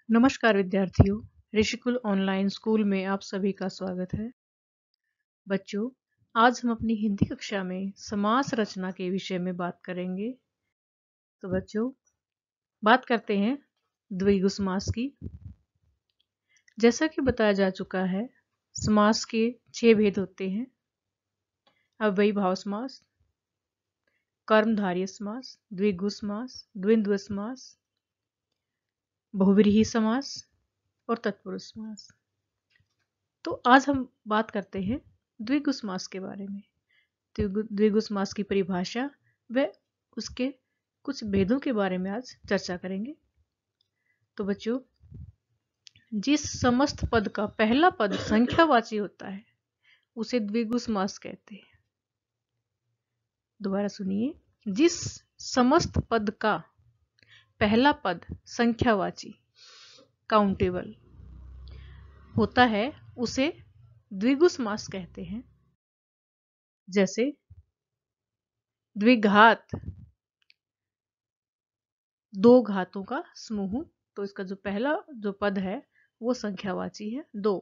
नमस्कार विद्यार्थियों, Rishikul online school में आप सभी का स्वागत है। बच्चों, आज हम अपनी हिंदी कक्षा में समास रचना के विषय में बात करेंगे। तो बच्चों, बात करते हैं द्विगु समास की। जैसा कि बताया जा चुका है, समास के 6 भेद होते हैं। अव्ययी भाव समास, कर्मधारय समास, द्विगु समास, द्वंद्व समास, बहुव्रीहि समास और तत्पुरुष समास। तो आज हम बात करते हैं द्विगु समास के बारे में। द्विगु समास की परिभाषा व उसके कुछ भेदों के बारे में आज चर्चा करेंगे। तो बच्चों, जिस समस्त पद का पहला पद संख्यावाची होता है उसे द्विगु समास कहते हैं। दोबारा सुनिए, जिस समस्त पद का पहला पद संख्यावाची काउंटेबल होता है उसे द्विगु समास कहते हैं। जैसे द्विघात, दो घातों का समूह, तो इसका जो पहला जो पद है वो संख्यावाची है 2।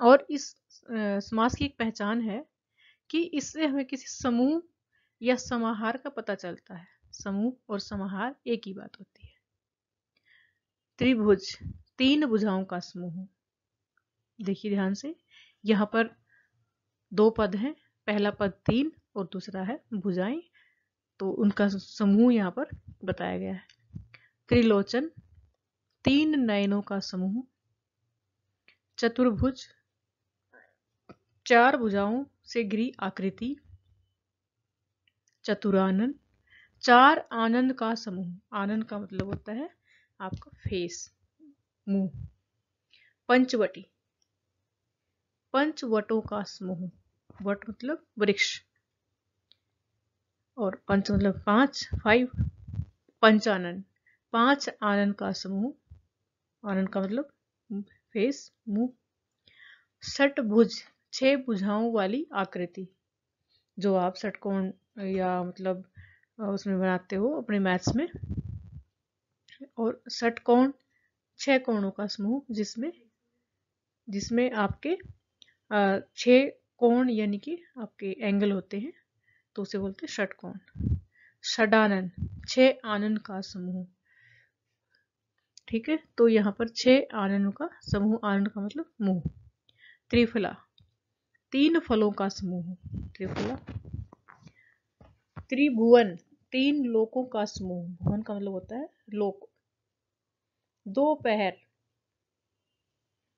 और इस समास की एक पहचान है कि इससे हमें किसी समूह या समाहार का पता चलता है। समूह और समाहार एक ही बात होती है। त्रिभुज, 3 भुजाओं का समूह। देखिए ध्यान से, यहाँ पर 2 पद हैं, पहला पद 3 और दूसरा है भुजाएं, तो उनका समूह यहाँ पर बताया गया है। त्रिलोचन, 3 नयनों का समूह। चतुर्भुज, 4 भुजाओं से घिरी आकृति। चतुरानन, 4 आनंद का समूह। आनंद का मतलब होता है आपका फेस, मुंह। पंचवटी, 5 वटों का समूह। वट मतलब वृक्ष, और पंच मतलब 5 पंचानन, 5 आनंद का समूह। आनंद का मतलब फेस, मुंह। षटभुज, 6 भुजाओं वाली आकृति, जो आप षटकोण या मतलब उसमें बनाते हो अपने मैथ्स में। और षटकोण, 6 कोणों का समूह, जिसमें आपके 6 कोण यानी कि आपके एंगल होते हैं, तो उसे बोलते हैं षटकोण। षडानन, 6 आनंद का समूह। ठीक है, तो यहाँ पर 6 आनंदों का समूह। आनंद का मतलब मुंह। त्रिफला, 3 फलों का समूह। त्रिफला। त्रिभुवन, 3 लोकों का समूह। भुवन का मतलब होता है लोक। दो पहर,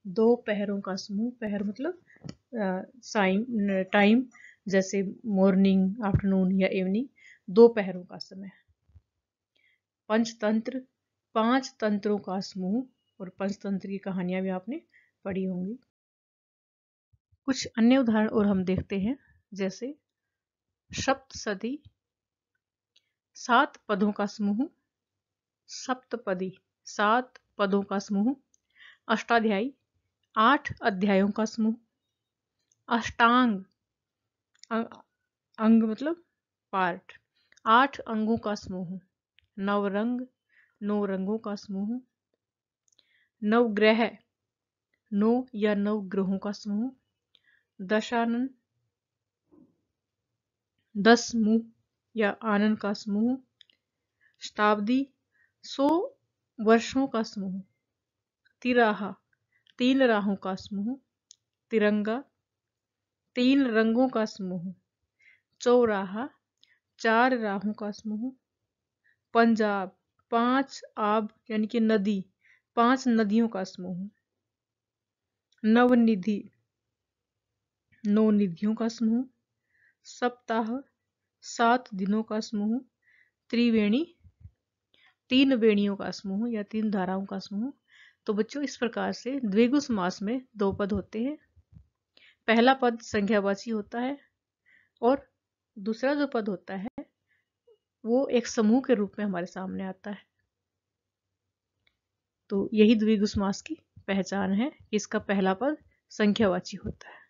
2 पहरों का समूह। पहर मतलब टाइम, जैसे मॉर्निंग, आफ्टरनून या इवनिंग, 2 पहरों का समय। पंचतंत्र, 5 तंत्रों का समूह। और पंचतंत्र की कहानियां भी आपने पढ़ी होंगी। कुछ अन्य उदाहरण और हम देखते हैं, जैसे सप्तशती, 7 पदों का समूह। सप्तपदी, 7 पदों का समूह। अष्टाध्यायी, 8 अध्यायों का समूह। अष्टांग, अंग मतलब पार्ट, 8 अंगों का समूह। नवरंग, 9 रंगों का समूह। नवग्रह, 9 या 9 ग्रहों का समूह। दशानन, 10 मुंह या आनंद का समूह। शताब्दी, 100 वर्षों का समूह। तिराहा, 3 राहों का समूह। तिरंगा, 3 रंगों का समूह। चौराहा, 4 राहों का समूह। पंजाब, 5 आब यानी कि नदी, 5 नदियों का समूह। नवनिधि, 9 निधियों का समूह। सप्ताह, 7 दिनों का समूह। त्रिवेणी, 3 वेणियों का समूह या 3 धाराओं का समूह। तो बच्चों, इस प्रकार से द्विगु समास में 2 पद होते हैं। पहला पद संख्यावाची होता है और दूसरा जो पद होता है वो एक समूह के रूप में हमारे सामने आता है। तो यही द्विगु समास की पहचान है, इसका पहला पद संख्यावाची होता है।